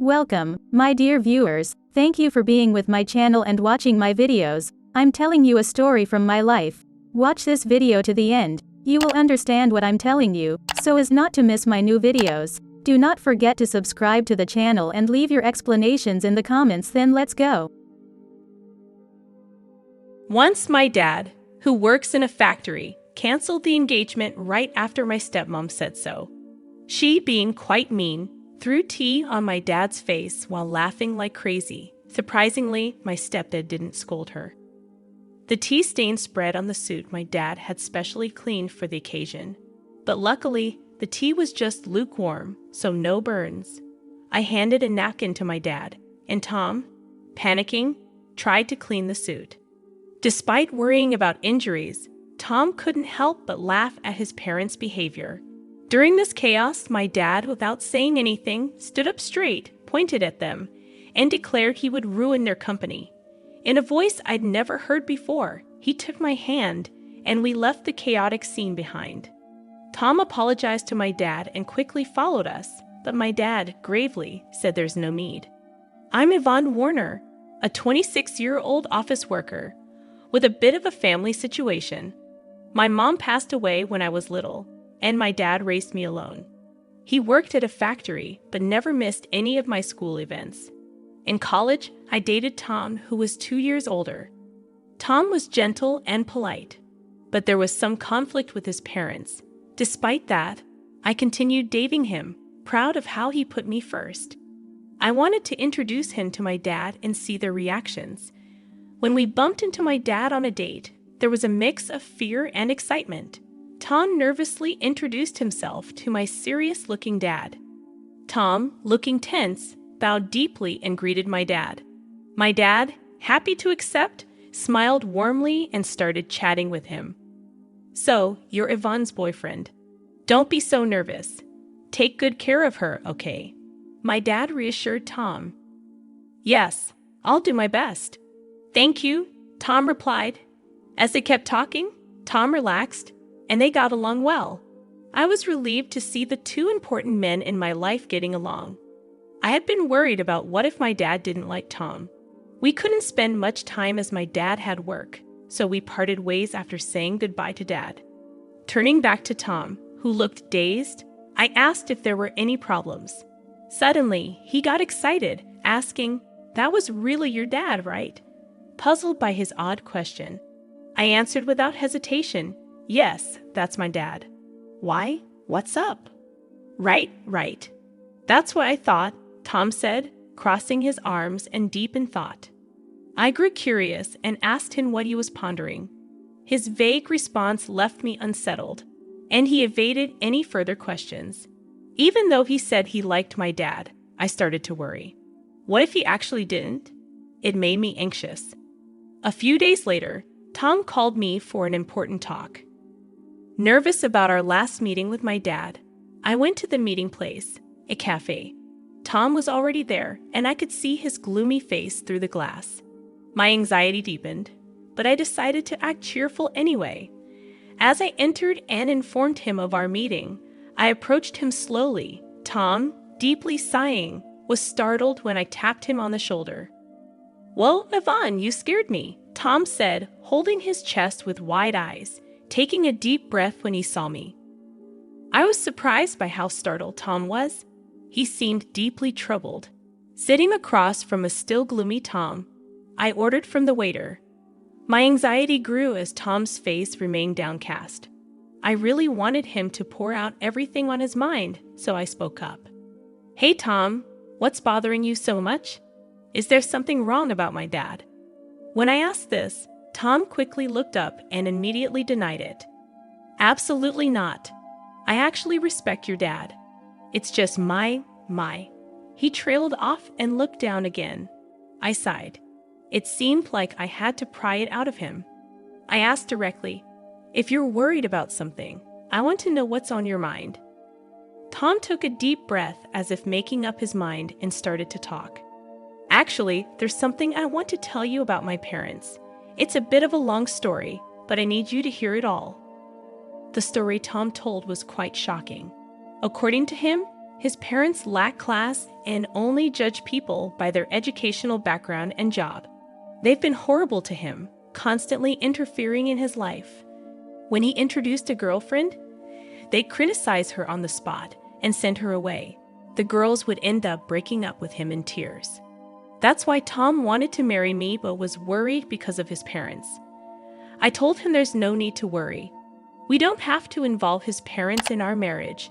Welcome, my dear viewers. Thank you for being with my channel and watching my videos. I'm telling you a story from my life. Watch this video to the end. You will understand what I'm telling you, so as not to miss my new videos. Do not forget to subscribe to the channel and leave your explanations in the comments. Then let's go. Once my dad, who works in a factory, canceled the engagement right after my stepmom said so. She, being quite mean, threw tea on my dad's face while laughing like crazy. Surprisingly, my stepdad didn't scold her. The tea stain spread on the suit my dad had specially cleaned for the occasion. But luckily, the tea was just lukewarm, so no burns. I handed a napkin to my dad, and Tom, panicking, tried to clean the suit. Despite worrying about injuries, Tom couldn't help but laugh at his parents' behavior. During this chaos, my dad, without saying anything, stood up straight, pointed at them, and declared he would ruin their company. In a voice I'd never heard before, he took my hand, and we left the chaotic scene behind. Tom apologized to my dad and quickly followed us, but my dad gravely said there's no need. I'm Yvonne Warner, a 26-year-old office worker with a bit of a family situation. My mom passed away when I was little, and my dad raised me alone. He worked at a factory, but never missed any of my school events. In college, I dated Tom, who was 2 years older. Tom was gentle and polite, but there was some conflict with his parents. Despite that, I continued dating him, proud of how he put me first. I wanted to introduce him to my dad and see their reactions. When we bumped into my dad on a date, there was a mix of fear and excitement. Tom nervously introduced himself to my serious-looking dad. Tom, looking tense, bowed deeply and greeted my dad. My dad, happy to accept, smiled warmly and started chatting with him. So, you're Yvonne's boyfriend. Don't be so nervous. Take good care of her, okay? My dad reassured Tom. Yes, I'll do my best. Thank you, Tom replied. As they kept talking, Tom relaxed, and they got along well. I was relieved to see the two important men in my life getting along. I had been worried about what if my dad didn't like Tom. We couldn't spend much time as my dad had work, so we parted ways after saying goodbye to Dad. Turning back to Tom, who looked dazed, I asked if there were any problems. Suddenly, he got excited, asking, "That was really your dad, right?" Puzzled by his odd question, I answered without hesitation, "Yes, that's my dad." "Why? What's up?" Right. That's what I thought," Tom said, crossing his arms and deep in thought. I grew curious and asked him what he was pondering. His vague response left me unsettled, and he evaded any further questions. Even though he said he liked my dad, I started to worry. What if he actually didn't? It made me anxious. A few days later, Tom called me for an important talk. Nervous about our last meeting with my dad, I went to the meeting place, a cafe. Tom was already there, and I could see his gloomy face through the glass. My anxiety deepened, but I decided to act cheerful anyway. As I entered and informed him of our meeting, I approached him slowly. Tom, deeply sighing, was startled when I tapped him on the shoulder. "Well, Yvonne, you scared me," Tom said, holding his chest with wide eyes, taking a deep breath when he saw me. I was surprised by how startled Tom was. He seemed deeply troubled. Sitting across from a still gloomy Tom, I ordered from the waiter. My anxiety grew as Tom's face remained downcast. I really wanted him to pour out everything on his mind, so I spoke up. "Hey, Tom, what's bothering you so much? Is there something wrong about my dad?" When I asked this, Tom quickly looked up and immediately denied it. "Absolutely not. I actually respect your dad. It's just my. He trailed off and looked down again. I sighed. It seemed like I had to pry it out of him. I asked directly, "If you're worried about something, I want to know what's on your mind." Tom took a deep breath as if making up his mind and started to talk. "Actually, there's something I want to tell you about my parents. It's a bit of a long story, but I need you to hear it all." The story Tom told was quite shocking. According to him, His parents lack class and only judge people by their educational background and job. They've been horrible to him, constantly interfering in his life. When he introduced a girlfriend, they'd criticize her on the spot and send her away. The girls would end up breaking up with him in tears. That's why Tom wanted to marry me but was worried because of his parents. I told him there's no need to worry. We don't have to involve his parents in our marriage.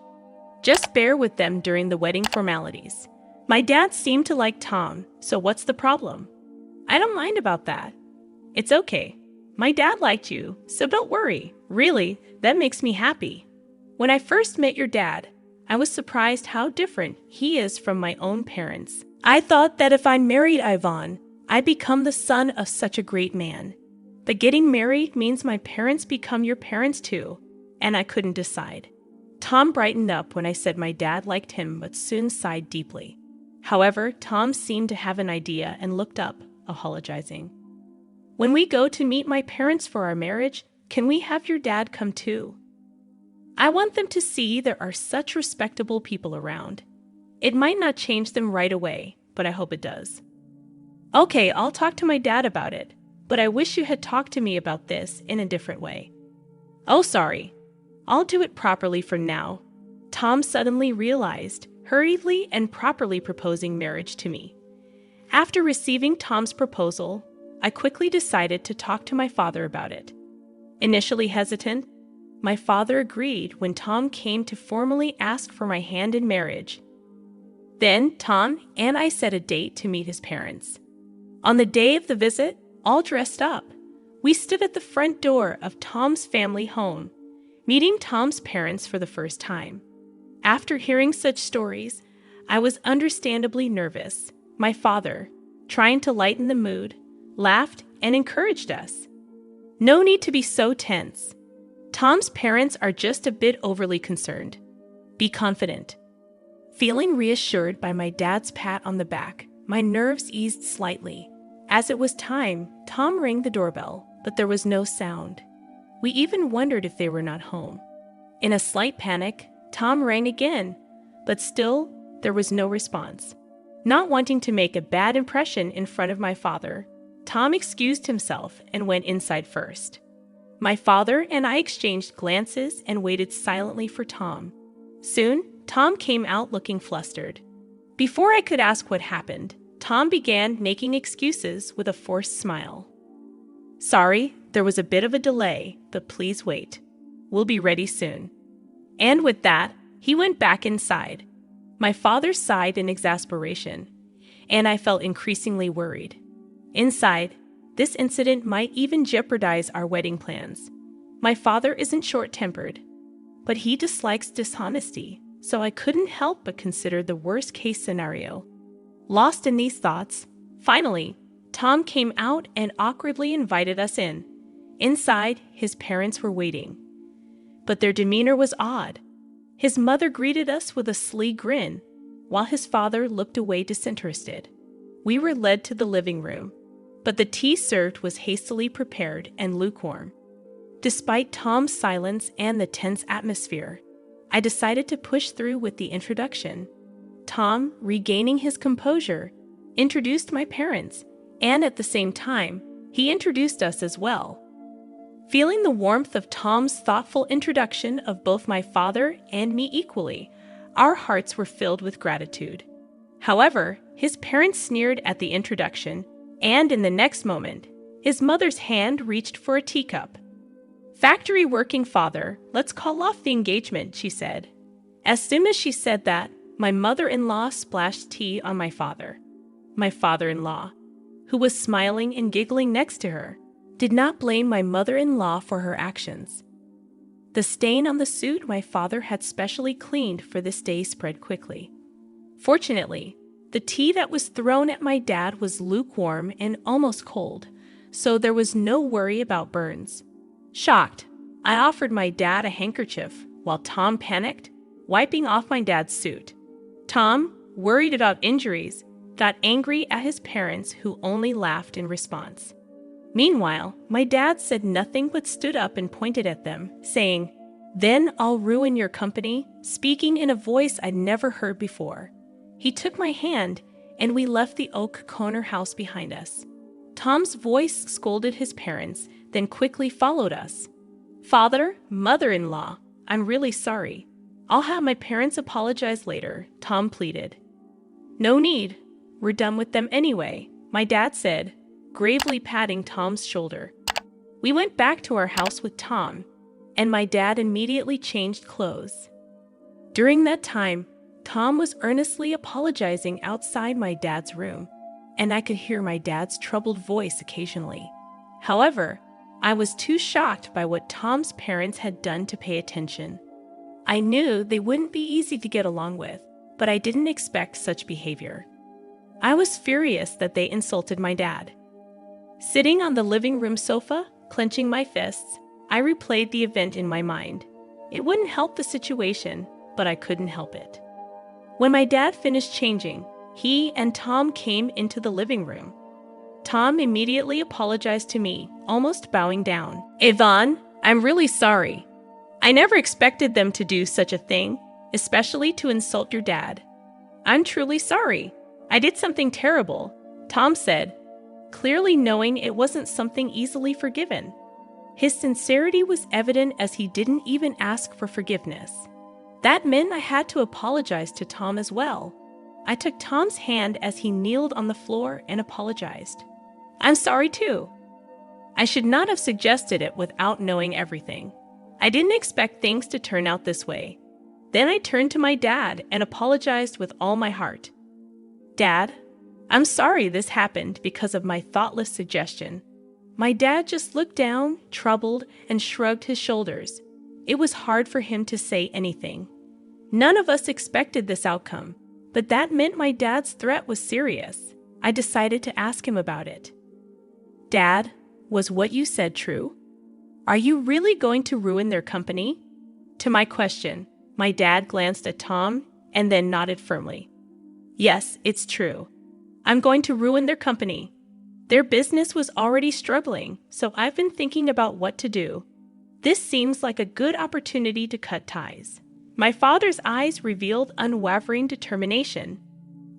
Just bear with them during the wedding formalities. My dad seemed to like Tom, so what's the problem? I don't mind about that. It's okay. My dad liked you, so don't worry. Really, that makes me happy. When I first met your dad, I was surprised how different he is from my own parents. I thought that if I married Ivan, I'd become the son of such a great man. But getting married means my parents become your parents too, and I couldn't decide. Tom brightened up when I said my dad liked him but soon sighed deeply. However, Tom seemed to have an idea and looked up, apologizing. When we go to meet my parents for our marriage, can we have your dad come too? I want them to see there are such respectable people around. It might not change them right away, but I hope it does. Okay, I'll talk to my dad about it, but I wish you had talked to me about this in a different way. Oh, sorry. I'll do it properly from now. Tom suddenly realized, hurriedly and properly proposing marriage to me. After receiving Tom's proposal, I quickly decided to talk to my father about it. Initially hesitant, my father agreed when Tom came to formally ask for my hand in marriage. Then Tom and I set a date to meet his parents. On the day of the visit, all dressed up, we stood at the front door of Tom's family home, meeting Tom's parents for the first time. After hearing such stories, I was understandably nervous. My father, trying to lighten the mood, laughed and encouraged us. No need to be so tense. Tom's parents are just a bit overly concerned. Be confident. Feeling reassured by my dad's pat on the back, my nerves eased slightly. As it was time, Tom rang the doorbell, but there was no sound. We even wondered if they were not home. In a slight panic, Tom rang again, but still, there was no response. Not wanting to make a bad impression in front of my father, Tom excused himself and went inside first. My father and I exchanged glances and waited silently for Tom. Soon, Tom came out looking flustered. Before I could ask what happened, Tom began making excuses with a forced smile. Sorry, there was a bit of a delay, but please wait. We'll be ready soon. And with that, he went back inside. My father sighed in exasperation, and I felt increasingly worried. Inside, this incident might even jeopardize our wedding plans. My father isn't short-tempered, but he dislikes dishonesty, so I couldn't help but consider the worst-case scenario. Lost in these thoughts, finally, Tom came out and awkwardly invited us in. Inside, his parents were waiting. But their demeanor was odd. His mother greeted us with a sly grin, while his father looked away disinterested. We were led to the living room, but the tea served was hastily prepared and lukewarm. Despite Tom's silence and the tense atmosphere, I decided to push through with the introduction. Tom, regaining his composure, introduced my parents, and at the same time, he introduced us as well. Feeling the warmth of Tom's thoughtful introduction of both my father and me equally, our hearts were filled with gratitude. However, his parents sneered at the introduction, and in the next moment, his mother's hand reached for a teacup. Factory working father, let's call off the engagement, she said. As soon as she said that, my mother-in-law splashed tea on my father. My father-in-law, who was smiling and giggling next to her, did not blame my mother-in-law for her actions. The stain on the suit my father had specially cleaned for this day spread quickly. Fortunately, the tea that was thrown at my dad was lukewarm and almost cold, so there was no worry about burns. Shocked, I offered my dad a handkerchief, while Tom panicked, wiping off my dad's suit. Tom, worried about injuries, got angry at his parents who only laughed in response. Meanwhile, my dad said nothing but stood up and pointed at them, saying, Then I'll ruin your company, speaking in a voice I'd never heard before. He took my hand, and we left the oak corner house behind us. Tom's voice scolded his parents, then quickly followed us. "Father, mother-in-law, I'm really sorry. I'll have my parents apologize later," Tom pleaded. "No need. We're done with them anyway," my dad said, gravely patting Tom's shoulder. We went back to our house with Tom, and my dad immediately changed clothes. During that time, Tom was earnestly apologizing outside my dad's room, and I could hear my dad's troubled voice occasionally. However, I was too shocked by what Tom's parents had done to pay attention. I knew they wouldn't be easy to get along with, but I didn't expect such behavior. I was furious that they insulted my dad. Sitting on the living room sofa, clenching my fists, I replayed the event in my mind. It wouldn't help the situation, but I couldn't help it. When my dad finished changing, he and Tom came into the living room. Tom immediately apologized to me, almost bowing down. "Yvonne, I'm really sorry. I never expected them to do such a thing, especially to insult your dad. I'm truly sorry. I did something terrible," Tom said, clearly knowing it wasn't something easily forgiven. His sincerity was evident as he didn't even ask for forgiveness. That meant I had to apologize to Tom as well. I took Tom's hand as he kneeled on the floor and apologized. "I'm sorry too. I should not have suggested it without knowing everything. I didn't expect things to turn out this way." Then I turned to my dad and apologized with all my heart. "Dad, I'm sorry this happened because of my thoughtless suggestion." My dad just looked down, troubled, and shrugged his shoulders. It was hard for him to say anything. None of us expected this outcome, but that meant my dad's threat was serious. I decided to ask him about it. "Dad, was what you said true? Are you really going to ruin their company?" To my question, my dad glanced at Tom and then nodded firmly. "Yes, it's true. I'm going to ruin their company. Their business was already struggling, so I've been thinking about what to do. This seems like a good opportunity to cut ties." My father's eyes revealed unwavering determination.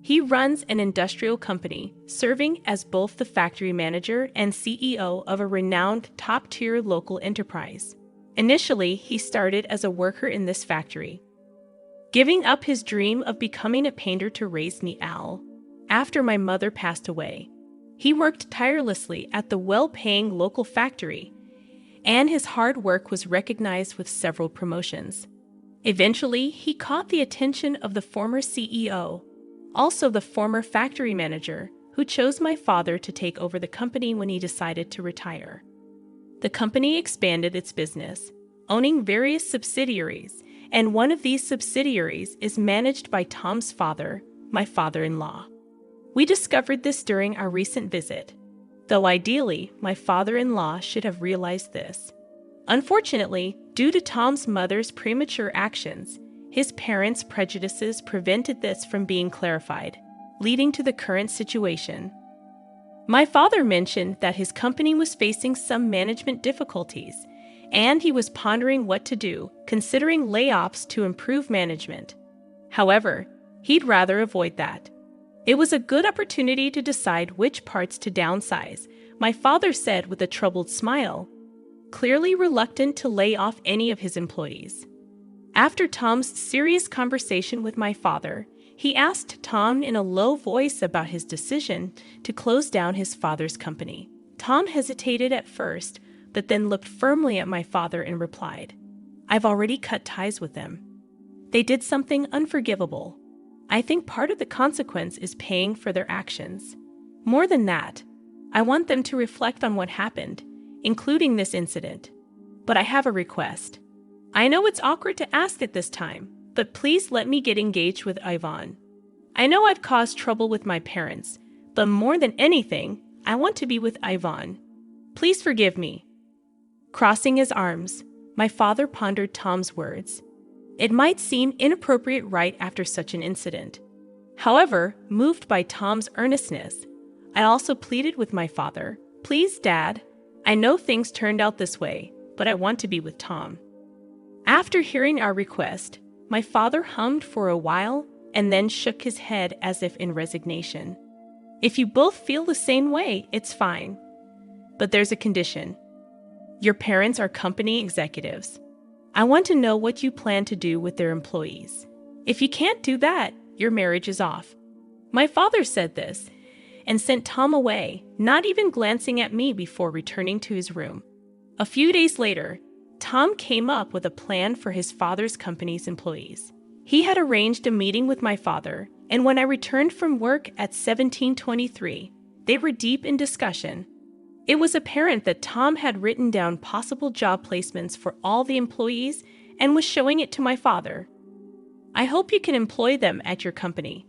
He runs an industrial company, serving as both the factory manager and CEO of a renowned top-tier local enterprise. Initially, he started as a worker in this factory, giving up his dream of becoming a painter to raise me Al. After my mother passed away, he worked tirelessly at the well-paying local factory, and his hard work was recognized with several promotions. Eventually, he caught the attention of the former CEO, also the former factory manager, who chose my father to take over the company when he decided to retire. The company expanded its business, owning various subsidiaries, and one of these subsidiaries is managed by Tom's father, my father-in-law. We discovered this during our recent visit, though ideally, my father-in-law should have realized this. Unfortunately, due to Tom's mother's premature actions, his parents' prejudices prevented this from being clarified, leading to the current situation. My father mentioned that his company was facing some management difficulties, and he was pondering what to do, considering layoffs to improve management. However, he'd rather avoid that. It was a good opportunity to decide which parts to downsize, my father said with a troubled smile, clearly reluctant to lay off any of his employees. After Tom's serious conversation with my father, he asked Tom in a low voice about his decision to close down his father's company. Tom hesitated at first, but then looked firmly at my father and replied, "I've already cut ties with them. They did something unforgivable. I think part of the consequence is paying for their actions. More than that, I want them to reflect on what happened, including this incident. But I have a request. I know it's awkward to ask at this time, but please let me get engaged with Yvonne. I know I've caused trouble with my parents, but more than anything, I want to be with Yvonne. Please forgive me." Crossing his arms, my father pondered Tom's words. It might seem inappropriate right after such an incident. However, moved by Tom's earnestness, I also pleaded with my father, "Please, Dad, I know things turned out this way, but I want to be with Tom." After hearing our request, my father hummed for a while and then shook his head as if in resignation. If you both feel the same way, it's fine. But there's a condition. Your parents are company executives. I want to know what you plan to do with their employees. If you can't do that, your marriage is off. My father said this and sent Tom away, not even glancing at me before returning to his room. A few days later, Tom came up with a plan for his father's company's employees. He had arranged a meeting with my father, and when I returned from work at 17:23, they were deep in discussion. It was apparent that Tom had written down possible job placements for all the employees and was showing it to my father. I hope you can employ them at your company.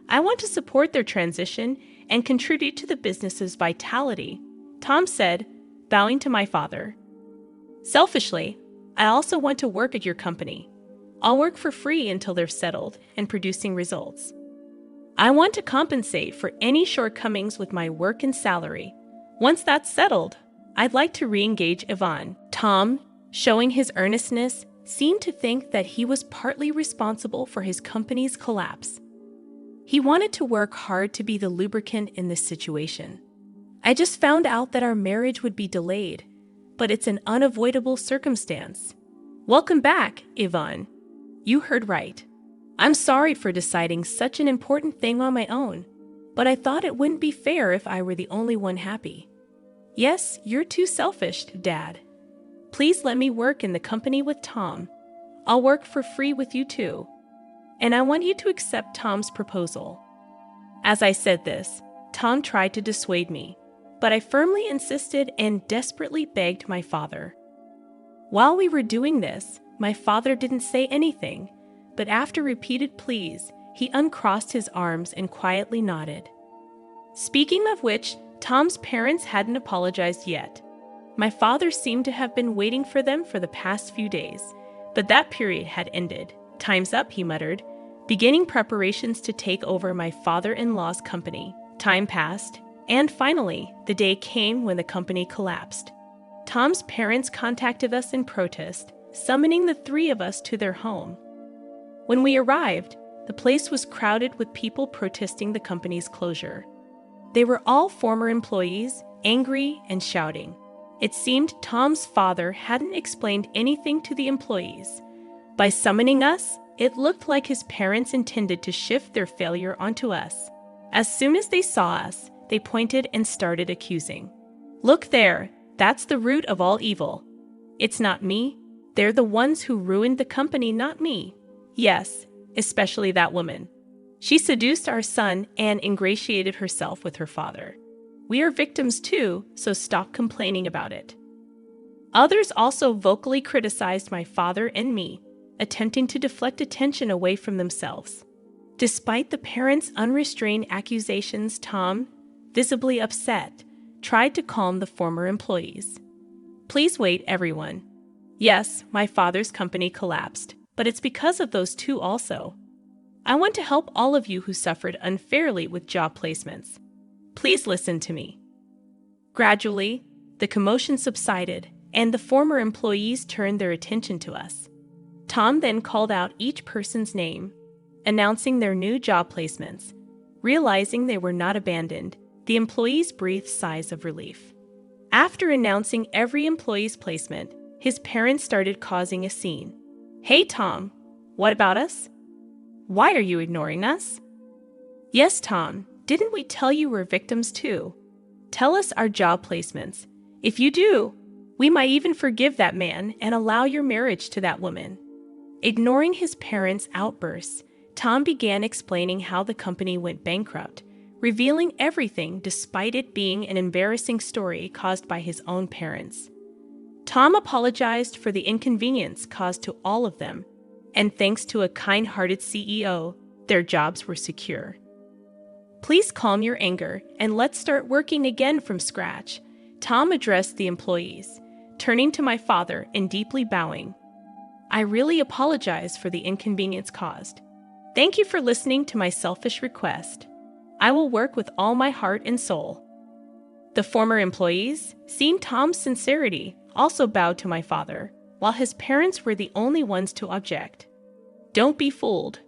I want to support their transition and contribute to the business's vitality, Tom said, bowing to my father. Selfishly, I also want to work at your company. I'll work for free until they're settled and producing results. I want to compensate for any shortcomings with my work and salary. Once that's settled, I'd like to re-engage Yvonne. Tom, showing his earnestness, seemed to think that he was partly responsible for his company's collapse. He wanted to work hard to be the lubricant in this situation. I just found out that our marriage would be delayed, but it's an unavoidable circumstance. Welcome back, Yvonne. You heard right. I'm sorry for deciding such an important thing on my own, but I thought it wouldn't be fair if I were the only one happy. Yes, you're too selfish, Dad. Please let me work in the company with Tom. I'll work for free with you too. And I want you to accept Tom's proposal. As I said this, Tom tried to dissuade me, but I firmly insisted and desperately begged my father. While we were doing this, my father didn't say anything, but after repeated pleas, he uncrossed his arms and quietly nodded. Speaking of which, Tom's parents hadn't apologized yet. My father seemed to have been waiting for them for the past few days, but that period had ended. Time's up, he muttered, beginning preparations to take over my father-in-law's company. Time passed, and finally, the day came when the company collapsed. Tom's parents contacted us in protest, summoning the three of us to their home. When we arrived, the place was crowded with people protesting the company's closure. They were all former employees, angry and shouting. It seemed Tom's father hadn't explained anything to the employees. By summoning us, it looked like his parents intended to shift their failure onto us. As soon as they saw us, they pointed and started accusing. Look there, that's the root of all evil. It's not me. They're the ones who ruined the company, not me. Yes, especially that woman. She seduced our son and ingratiated herself with her father. We are victims too, so stop complaining about it. Others also vocally criticized my father and me, attempting to deflect attention away from themselves. Despite the parents' unrestrained accusations, Tom, visibly upset, tried to calm the former employees. Please wait, everyone. Yes, my father's company collapsed, but it's because of those two also. I want to help all of you who suffered unfairly with job placements. Please listen to me. Gradually, the commotion subsided, and the former employees turned their attention to us. Tom then called out each person's name, announcing their new job placements. Realizing they were not abandoned, the employees breathed sighs of relief. After announcing every employee's placement, his parents started causing a scene. Hey, Tom, what about us? Why are you ignoring us? Yes, Tom, didn't we tell you we're victims too? Tell us our job placements. If you do, we might even forgive that man and allow your marriage to that woman. Ignoring his parents' outbursts, Tom began explaining how the company went bankrupt, revealing everything despite it being an embarrassing story caused by his own parents. Tom apologized for the inconvenience caused to all of them, and thanks to a kind-hearted CEO, their jobs were secure. Please calm your anger and let's start working again from scratch, Tom addressed the employees, turning to my father and deeply bowing. I really apologize for the inconvenience caused. Thank you for listening to my selfish request. I will work with all my heart and soul. The former employees, seeing Tom's sincerity, also bowed to my father. while his parents were the only ones to object. Don't be fooled.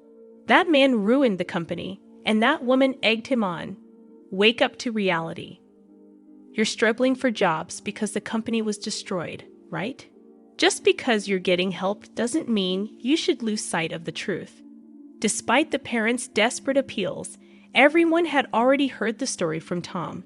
That man ruined the company, and that woman egged him on. Wake up to reality. You're struggling for jobs because the company was destroyed, right? Just because you're getting help doesn't mean you should lose sight of the truth. Despite the parents' desperate appeals, everyone had already heard the story from Tom.